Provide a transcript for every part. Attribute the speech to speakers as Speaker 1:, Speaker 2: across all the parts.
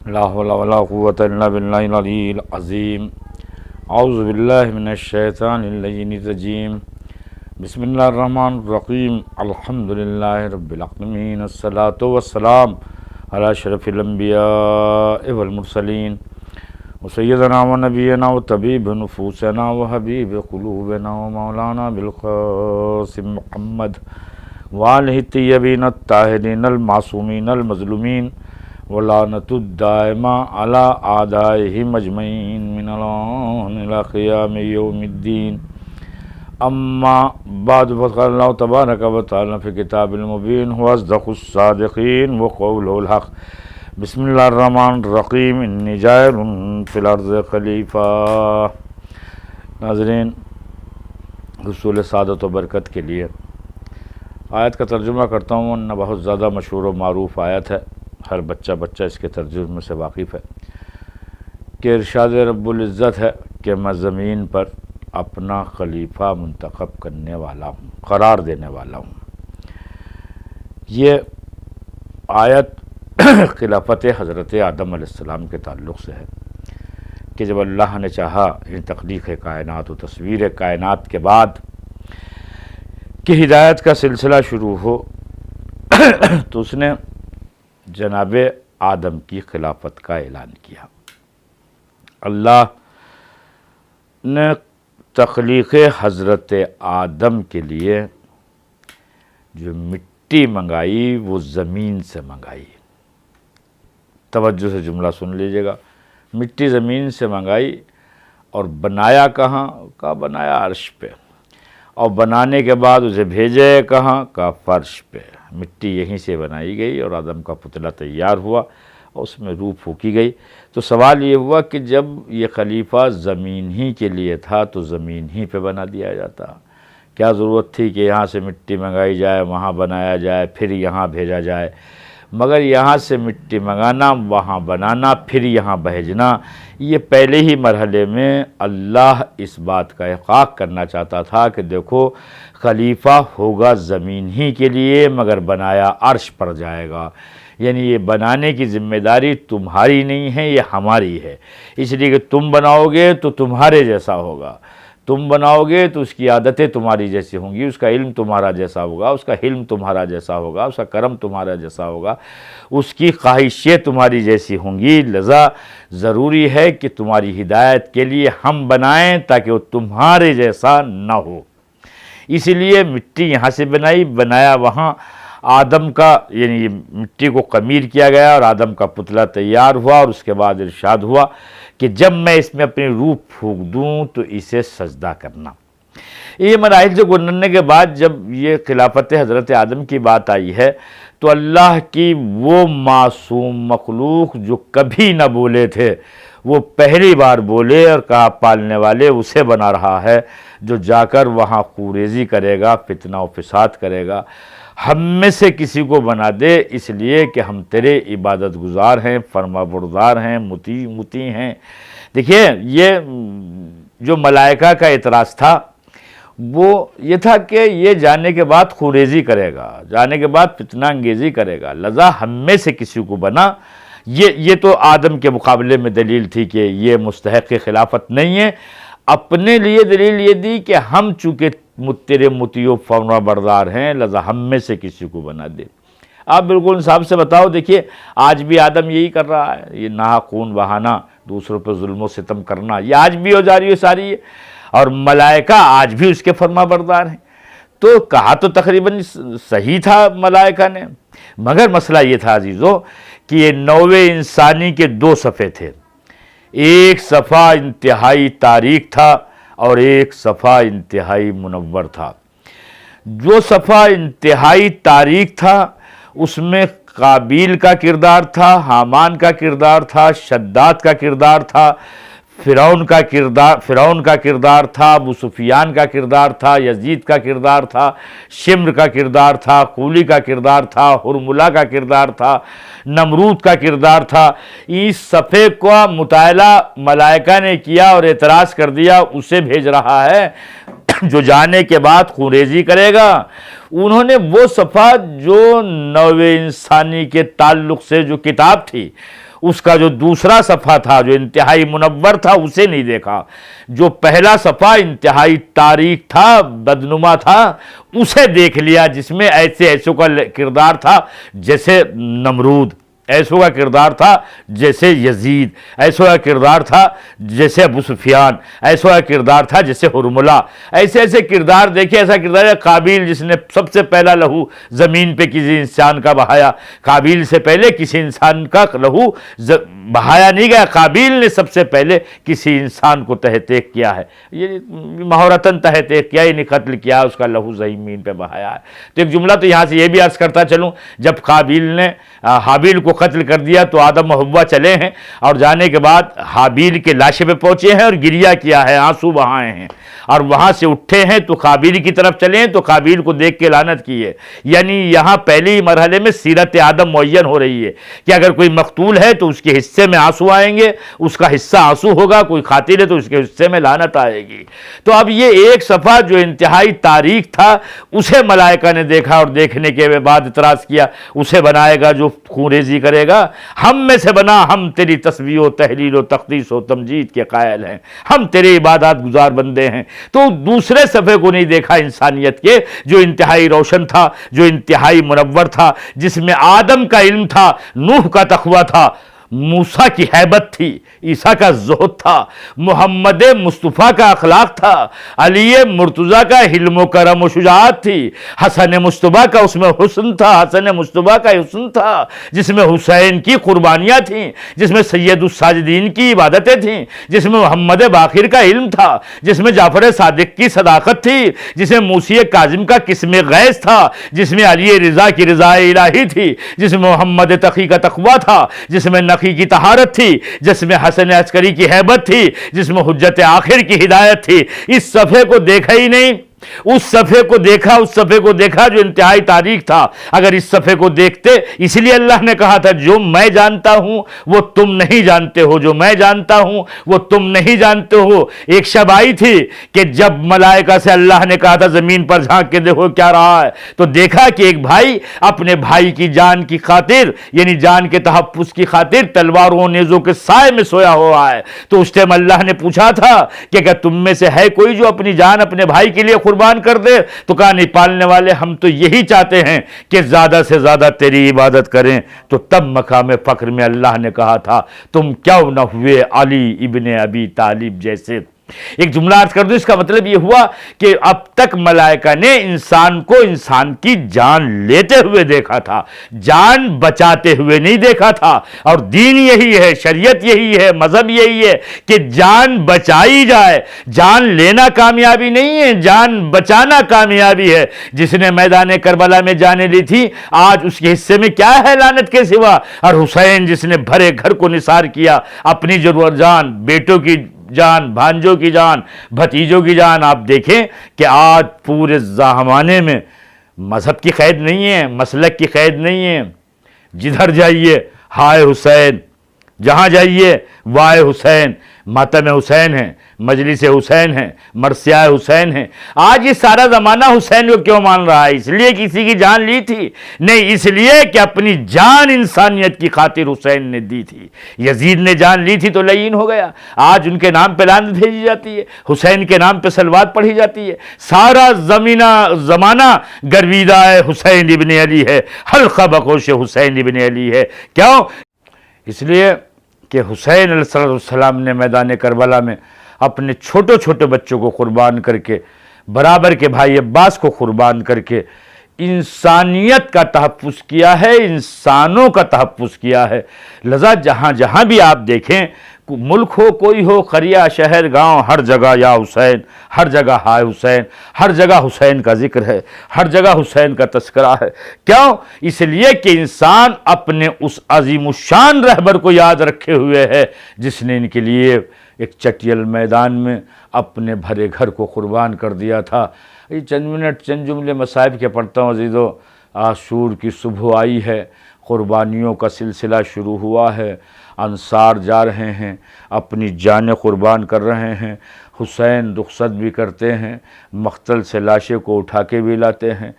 Speaker 1: لا حول ولا قوة إلا بالله العلي العظيم. أعوذ بالله من الشيطان اللعين الرجيم. بسم الله الرحمن الرحيم. الحمد لله رب العالمين. الصلاة والسلام على أشرف الأنبياء والمرسلين وسيدنا ونبينا وطبيب نفوسنا وحبيب قلوبنا ومولانا بالقاسم محمد وآلہ الطیبین الطاہرین المعصومین المظلومین ولعنۃ الدائمہ علی اعدائہم اجمعین من الآن الی قیام یوم الدین. اما بعد فقال اللہ تبارک و تعالی فی کتاب المبین هو اصدق الصادقین وقولہ الحق. بسم اللہ الرحمن الرحیم. انی جاعل فی الارض خلیفہ. ناظرین، حصول سعادت و برکت کے لیے آیت کا ترجمہ کرتا ہوں. نہ بہت زیادہ مشہور و معروف آیت ہے، ہر بچہ اس کے ترجمے سے واقف ہے کہ ارشاد رب العزت ہے کہ میں زمین پر اپنا خلیفہ منتخب کرنے والا ہوں، قرار دینے والا ہوں. یہ آیت خلافت حضرت آدم علیہ السلام کے تعلق سے ہے کہ جب اللہ نے چاہا تخلیق کائنات و تصویر کائنات کے بعد کہ ہدایت کا سلسلہ شروع ہو تو اس نے جناب آدم کی خلافت کا اعلان کیا. اللہ نے تخلیق حضرت آدم کے لیے جو مٹی منگائی وہ زمین سے منگائی. توجہ سے جملہ سن لیجیے گا. مٹی زمین سے منگائی اور بنایا کہاں کا؟ بنایا عرش پہ. اور بنانے کے بعد اسے بھیجے کہاں کا؟ فرش پہ. مٹی یہیں سے بنائی گئی اور آدم کا پتلا تیار ہوا اور اس میں روح پھونکی گئی. تو سوال یہ ہوا کہ جب یہ خلیفہ زمین ہی کے لیے تھا تو زمین ہی پہ بنا دیا جاتا. کیا ضرورت تھی کہ یہاں سے مٹی منگائی جائے، وہاں بنایا جائے، پھر یہاں بھیجا جائے؟ مگر یہاں سے مٹی منگانا، وہاں بنانا، پھر یہاں بھیجنا، یہ پہلے ہی مرحلے میں اللہ اس بات کا احقاق کرنا چاہتا تھا کہ دیکھو خلیفہ ہوگا زمین ہی کے لیے مگر بنایا عرش پر جائے گا. یعنی یہ بنانے کی ذمہ داری تمہاری نہیں ہے، یہ ہماری ہے. اس لیے کہ تم بناؤ گے تو تمہارے جیسا ہوگا، تم بناؤ گے تو اس کی عادتیں تمہاری جیسی ہوں گی، اس کا علم تمہارا جیسا ہوگا، اس کا حلم تمہارا جیسا ہوگا، اس کا کرم تمہارا جیسا ہوگا، اس کی خواہشیں تمہاری جیسی ہوں گی. لذا ضروری ہے کہ تمہاری ہدایت کے لیے ہم بنائیں تاکہ وہ تمہارے جیسا نہ ہو. اس لیے مٹی یہاں سے بنایا وہاں آدم کا، یعنی مٹی کو خمیر کیا گیا اور آدم کا پتلا تیار ہوا اور اس کے بعد ارشاد ہوا کہ جب میں اس میں اپنی روح پھونک دوں تو اسے سجدہ کرنا. یہ مراحل سے گزرنے کے بعد جب یہ خلافت حضرت آدم کی بات آئی ہے تو اللہ کی وہ معصوم مخلوق جو کبھی نہ بولے تھے وہ پہلی بار بولے اور کہا پالنے والے اسے بنا رہا ہے جو جا کر وہاں خوریزی کرے گا، فتنہ و فساد کرے گا. ہم میں سے کسی کو بنا دے اس لیے کہ ہم تیرے عبادت گزار ہیں، فرما بردار ہیں، مطیع ہیں. دیکھیے یہ جو ملائکہ کا اعتراض تھا وہ یہ تھا کہ یہ جانے کے بعد خوریزی کرے گا، جانے کے بعد فتنہ انگیزی کرے گا، لذا ہم میں سے کسی کو بنا. یہ تو آدم کے مقابلے میں دلیل تھی کہ یہ مستحق خلافت نہیں ہے. اپنے لیے دلیل یہ دی کہ ہم چونکہ تیرے مطیع و فرما بردار ہیں لذا ہم میں سے کسی کو بنا دے. آپ بالکل انصاف سے بتاؤ. دیکھیے آج بھی آدم یہی کر رہا ہے، یہ ناحق خون بہانا، دوسروں پہ ظلم و ستم کرنا، یہ آج بھی ہو جا رہی ہے ساری ہے. اور ملائکہ آج بھی اس کے فرما بردار ہیں. تو کہا تو تقریباً صحیح تھا ملائکہ نے، مگر مسئلہ یہ تھا عزیزو کہ یہ نوع انسانی کے دو صفحے تھے. ایک صفحہ انتہائی تاریک تھا اور ایک صفحہ انتہائی منور تھا. جو صفحہ انتہائی تاریک تھا اس میں قابیل کا کردار تھا، حامان کا کردار تھا، شداد کا کردار تھا، فرعون کا کردار تھا، ابو سفیان کا کردار تھا، یزید کا کردار تھا، شمر کا کردار تھا، قولی کا کردار تھا، ہرملہ کا کردار تھا، نمرود کا کردار تھا. اس صفحے کا مطالعہ ملائکہ نے کیا اور اعتراض کر دیا اسے بھیج رہا ہے جو جانے کے بعد خوریزی کرے گا. انہوں نے وہ صفحہ جو نوع انسانی کے تعلق سے جو کتاب تھی اس کا جو دوسرا صفحہ تھا جو انتہائی منور تھا اسے نہیں دیکھا، جو پہلا صفحہ انتہائی تاریک تھا، بدنما تھا، اسے دیکھ لیا، جس میں ایسوں کا کردار تھا جیسے نمرود، ایسوں کا کردار تھا جیسے یزید، ایسوں کا کردار تھا جیسے ابو سفیان، ایسوں کا کردار تھا جیسے ہرملہ، ایسے کردار دیکھے۔ ایسا کردار ہے قابیل جس نے سب سے پہلا لہو زمین پہ کسی انسان کا بہایا، قابیل سے پہلے کسی انسان کا لہو بہایا نہیں گیا، قابیل نے سب سے پہلے کسی انسان کو تحقیق کیا ہے، یہ مہورتاً تحقیق کیا، یعنی قتل کیا، اس کا لہو زمین پہ بہایا ہے۔ تو ایک جملہ تو یہاں سے یہ بھی عرض کرتا چلوں، جب قابیل نے حابیل کو قتل کر دیا تو آدم و حوا چلے ہیں، اور جانے کے بعد حابیل کے لاشے پہ پہنچے ہیں اور گریہ کیا ہے، آنسو بہائے ہیں، اور وہاں سے اٹھے ہیں تو قابیل کی طرف چلے ہیں تو قابیل کو دیکھ کے لعنت کی ہے۔ یعنی یہاں پہلی مرحلے میں سیرت آدم معین ہو رہی ہے کہ اگر کوئی مقتول ہے تو اس کے حصے میں آنسو آئیں گے، اس کا حصہ آنسو ہوگا، کوئی قاتل ہے تو اس کے حصے میں لعنت آئے گی۔ تو اب یہ ایک صفحہ جو انتہائی تاریک تھا اسے ملائکہ نے دیکھا، اور دیکھنے کے بعد اعتراض کیا، اسے بنائے گا جو خون ریزی کرے گا، ہم میں سے بنا، ہم تیری تسبیح و تحلیل و تقدیس و تمجید کے قائل ہیں، ہم تیرے عبادات گزار بندے ہیں۔ تو دوسرے صفحے کو نہیں دیکھا انسانیت کے، جو انتہائی روشن تھا، جو انتہائی منور تھا، جس میں آدم کا علم تھا، نوح کا تقویٰ تھا، موسیٰ کی ہیبت تھی، عیسیٰ کا زہد تھا، محمد مصطفیٰ کا اخلاق تھا، علی مرتضیٰ کا حلم و کرم و شجاعت تھی، حسن مصطفیٰ کا اس میں حسن تھا، حسن مصطفیٰ کا حسن تھا، جس میں حسین کی قربانیاں تھیں، جس میں سید الساجدین کی عبادتیں تھیں، جس میں محمد باقر کا علم تھا، جس میں جعفر صادق کی صداقت تھی، جس میں موسی کاظم کا قسم غیث تھا، جس میں علی رضا کی رضا الہی تھی، جس میں محمد تقی کا تقویٰ تھا، جس میں کی طہارت تھی، جس میں حسن عسکری کی ہیبت تھی، جس میں حجت آخر کی ہدایت تھی۔ اس صفحے کو دیکھا ہی نہیں، اس صفحے کو دیکھا جو انتہائی تاریخ تھا۔ اگر اس صفحے کو دیکھتے، اس لیے اللہ نے کہا تھا جو میں جانتا ہوں وہ تم نہیں جانتے ہو، جو میں جانتا ہوں وہ تم نہیں جانتے ہو۔ ایک شب آئی تھی کہ جب ملائکہ سے اللہ نے کہا تھا زمین پر جھانک کے دیکھو کیا رہا ہے، تو دیکھا کہ ایک بھائی اپنے بھائی کی جان کی خاطر، یعنی جان کے تحفظ کی خاطر تلواروں نیزوں کے سائے میں سویا ہوا ہے۔ تو اس ٹائم اللہ نے پوچھا تھا کہ کیا تم میں سے ہے کوئی جو اپنی جان اپنے بھائی کے لیے قربان کر دے؟ تو کہا نہیں پالنے والے، ہم تو یہی چاہتے ہیں کہ زیادہ سے زیادہ تیری عبادت کریں۔ تو تب مقام فخر میں اللہ نے کہا تھا تم کیوں نہ ہوئے علی ابن ابی طالب جیسے۔ ایک جملہ عرض کر دوں، اس کا مطلب یہ ہوا کہ اب تک ملائکہ نے انسان کو انسان کی جان لیتے ہوئے دیکھا تھا، جان بچاتے ہوئے نہیں دیکھا تھا۔ اور دین یہی ہے، شریعت یہی ہے، مذہب یہی ہے کہ جان بچائی جائے، جان لینا کامیابی نہیں ہے، جان بچانا کامیابی ہے۔ جس نے میدان کربلا میں جانیں لی تھی آج اس کے حصے میں کیا ہے لعنت کے سوا؟ اور حسین جس نے بھرے گھر کو نثار کیا، اپنی ضرورت جان، بیٹوں کی جان، بھانجوں کی جان، بھتیجوں کی جان۔ آپ دیکھیں کہ آج پورے زمانے میں مذہب کی قید نہیں ہے، مسلک کی قید نہیں ہے، جدھر جائیے ہائے حسین، جہاں جائیے وائے حسین، ماتم حسین ہے، مجلس حسین ہے، مرثیہ حسین ہے۔ آج یہ سارا زمانہ حسین کو کیوں مان رہا ہے؟ اس لیے کسی کی جان لی تھی؟ نہیں، اس لیے کہ اپنی جان انسانیت کی خاطر حسین نے دی تھی۔ یزید نے جان لی تھی تو لعین ہو گیا، آج ان کے نام پہ لعنت بھیجی جاتی ہے، حسین کے نام پہ صلوات پڑھی جاتی ہے۔ سارا زمانہ گرویدہ حسین ابن علی ہے، حلقہ بخوش حسین ابن علی ہے۔ کیوں؟ اس لیے کہ حسین علیہ السلام نے میدان کربلا میں اپنے چھوٹے چھوٹے بچوں کو قربان کر کے، برابر کے بھائی عباس کو قربان کر کے انسانیت کا تحفظ کیا ہے، انسانوں کا تحفظ کیا ہے۔ لذا جہاں جہاں بھی آپ دیکھیں، ملک ہو کوئی ہو، قریہ شہر گاؤں، ہر جگہ یا حسین، ہر جگہ ہائے حسین، ہر جگہ حسین کا ذکر ہے، ہر جگہ حسین کا تذکرہ ہے۔ کیوں؟ اس لیے کہ انسان اپنے اس عظیم الشان رہبر کو یاد رکھے ہوئے ہے جس نے ان کے لیے ایک چٹیل میدان میں اپنے بھرے گھر کو قربان کر دیا تھا۔ یہ چند منٹ چند جملے مصائب کے پڑھتا ہوں عزیزو۔ عاشور کی صبح آئی ہے، قربانیوں کا سلسلہ شروع ہوا ہے، انصار جا رہے ہیں، اپنی جانیں قربان کر رہے ہیں، حسین رخصت بھی کرتے ہیں، مقتل سے لاشیں کو اٹھا کے بھی لاتے ہیں،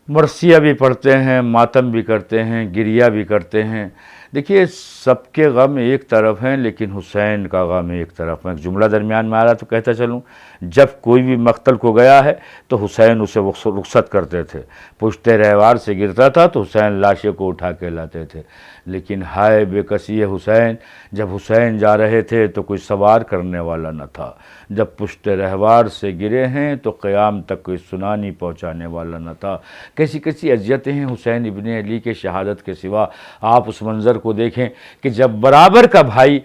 Speaker 1: مرثیہ بھی پڑھتے ہیں، ماتم بھی کرتے ہیں، گریہ بھی کرتے ہیں۔ دیکھیے سب کے غم ایک طرف ہیں لیکن حسین کا غم ایک طرف ہے. ایک جملہ درمیان میں آ رہا تو کہتا چلوں، جب کوئی بھی مقتل کو گیا ہے تو حسین اسے رخصت کرتے تھے، پشت رہوار سے گرتا تھا تو حسین لاشے کو اٹھا کے لاتے تھے. لیکن ہائے بے کسی حسین، جب حسین جا رہے تھے تو کوئی سوار کرنے والا نہ تھا، جب پشت رہوار سے گرے ہیں تو قیام تک کوئی سنانی پہنچانے والا نہ تھا. کیسی کیسی اذیتیں ہیں حسین ابن علی کے شہادت کے سوا. آپ اس منظر کو دیکھیں کہ جب برابر کا بھائی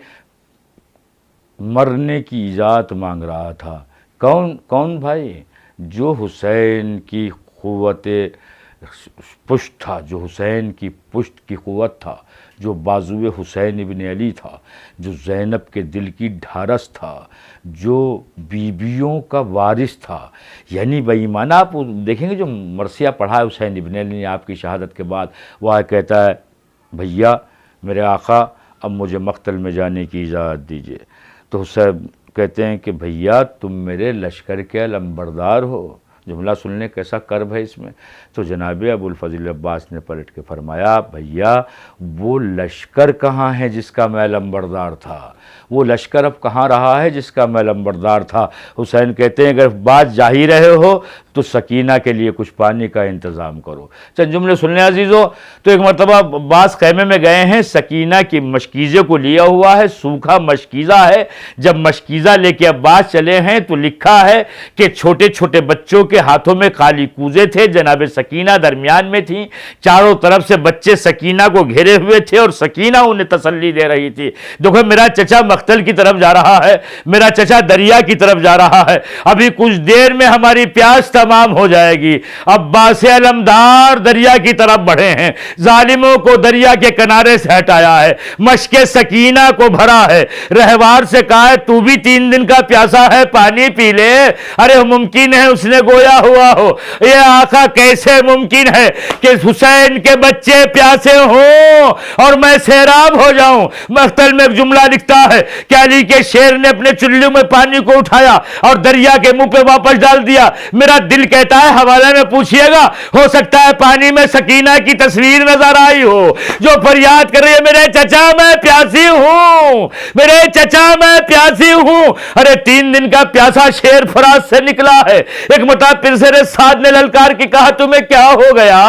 Speaker 1: مرنے کی اجازت مانگ رہا تھا، کون بھائی؟ جو حسین کی قوت پشت تھا، جو حسین کی پشت کی قوت تھا، جو بازو حسین ابن علی تھا، جو زینب کے دل کی ڈھارس تھا، جو بیویوں کا وارث تھا. یعنی بے ایمان آپ دیکھیں گے جو مرثیہ پڑھا ہے حسین ابن علی نے آپ کی شہادت کے بعد، وہ کہتا ہے بھیا میرے آقا اب مجھے مقتل میں جانے کی اجازت دیجیے. تو حسین کہتے ہیں کہ بھیا تم میرے لشکر کے علمبردار ہو. جملہ سننے کیسا کرب ہے اس میں. تو جناب ابو الفضل عباس نے پلٹ کے فرمایا بھیا وہ لشکر کہاں ہے جس کا میں علمبردار تھا، وہ لشکر اب کہاں رہا ہے جس کا میں علمبردار تھا. حسین کہتے ہیں اگر بات جا ہی رہے ہو تو سکینہ کے لیے کچھ پانی کا انتظام کرو. چند جملے سننے عزیزو. تو ایک مرتبہ عباس خیمے میں گئے ہیں، سکینہ کی مشکیزے کو لیا ہوا ہے، سوکھا مشکیزہ ہے. جب مشکیزہ لے کے عباس چلے ہیں تو لکھا ہے کہ چھوٹے چھوٹے بچوں کے ہاتھوں میں کالی کوزے تھے، جناب سکینہ درمیان میں تھیں، چاروں طرف سے بچے سکینہ کو گھیرے ہوئے تھے اور سکینہ انہیں تسلی دے رہی تھی. دیکھو میرا چچا مقتل کی طرف جا رہا ہے، میرا چچا دریا کی طرف جا رہا ہے، ابھی کچھ دیر میں ہماری پیاس تمام ہو جائے گی. عباس علمدار دریا کی طرف بڑھے ہیں، ظالموں کو دریا کے کنارے سے ہٹایا ہے، مشک سکینہ کو بھرا ہے، رہوار سے کہا ہے تو بھی 3 دن کا پیاسا ہے پانی پی لے. ارے ممکن ہے اس نے گویا ہوا ہو. یہ آقا کیسے ممکن ہے کہ حسین کے بچے پیاسے ہوں اور میں سیراب ہو جاؤں. مقتل میں ایک جملہ لکھتا ہے کہ علی کے شیر نے اپنے چلو میں پانی کو اٹھایا اور دریا کے منہ پہ واپس ڈال دیا. میرا دل کہتا ہے حوالے میں پوچھئے گا، ہو سکتا ہے پانی میں سکینہ کی تصویر نظر آئی ہو جو فریاد کر رہی ہے میرے چچا میں پیاسی ہوں، میرے چچا میں پیاسی ہوں. ارے 3 دن کا پیاسا شیر فرات سے نکلا ہے. ایک مرتبہ پھر سے سعد نے للکار کے کہا تمہیں کیا ہو گیا؟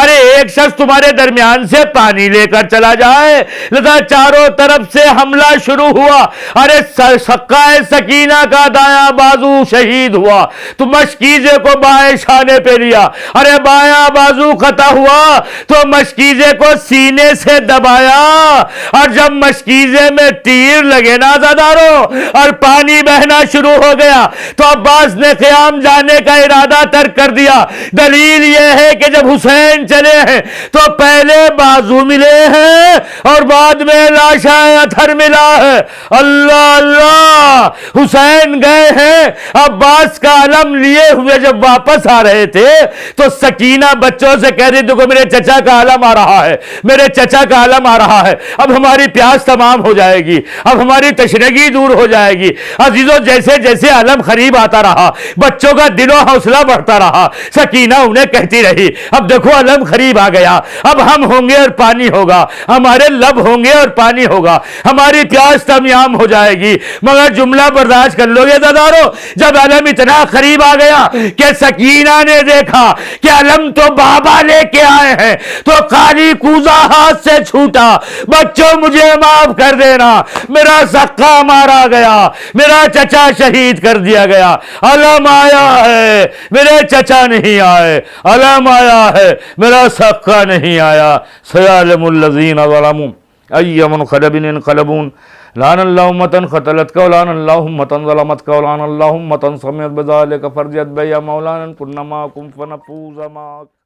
Speaker 1: ارے ایک شخص تمہارے درمیان سے پانی لے کر چلا جائے. لذا چاروں طرف سے حملہ شروع ہوا. ارے سقائے سکینہ کا دایاں بازو شہید ہوا تو مشکیزے کو بائیں شانے پہ لیا. ارے بایاں بازو قطع ہوا تو مشکیزے کو سینے سے دبایا اور جب مشکیزے میں تیر لگے نا زدارو اور پانی بہنا شروع ہو گیا تو عباس نے قیام جانے کا ارادہ ترک کر دیا. دلیل یہ ہے کہ جب حسین چلے ہیں تو پہلے بازو ملے ہیں اور بعد میں لاشائے اتھر ملا ہے. اللہ اللہ. حسین گئے ہیں عباس کا علم لیے ہوئے، جب واپس آ رہے تھے تو سکینہ بچوں سے کہہ رہی دیکھو میرے چچا کا علم آ رہا ہے، میرے چچا کا علم آ رہا ہے، اب ہماری پیاس تمام ہو جائے گی، اب ہماری تشنگی دور ہو جائے گی. عزیزو جیسے جیسے علم قریب آتا رہا بچوں کا دل و حوصلہ بڑھتا رہا. سکینہ انہیں کہتی رہی اب دیکھو علم قریب آ گیا، اب ہم ہوں گے اور پانی ہوگا، ہمارے لب ہوں گے اور پانی ہوگا، ہماری پیاس تمام ہو جائے گی. مگر جملہ برداشت کر لو گے دادارو، جب علم اتنا قریب آ گیا کہ سکینہ نے دیکھا کہ علم تو بابا لے کے آئے ہیں تو کالی کوزہ ہاتھ سے چھوٹا. بچوں مجھے معاف کر دینا، میرا سقا مارا گیا، میرا چچا شہید کر دیا گیا. علم آیا ہے میرے چچا نہیں آئے، علم آیا ہے میرا سقا نہیں آیا. سیعلم الذین ظلموا ای منقلب انقلبون. لعن اللہ امة قتلت کا ولعن اللہ امة ظلمت کا ولعن اللہ امة سمعت بذلك فرجت بیا مولانا كنا معكم فنفوز معكم.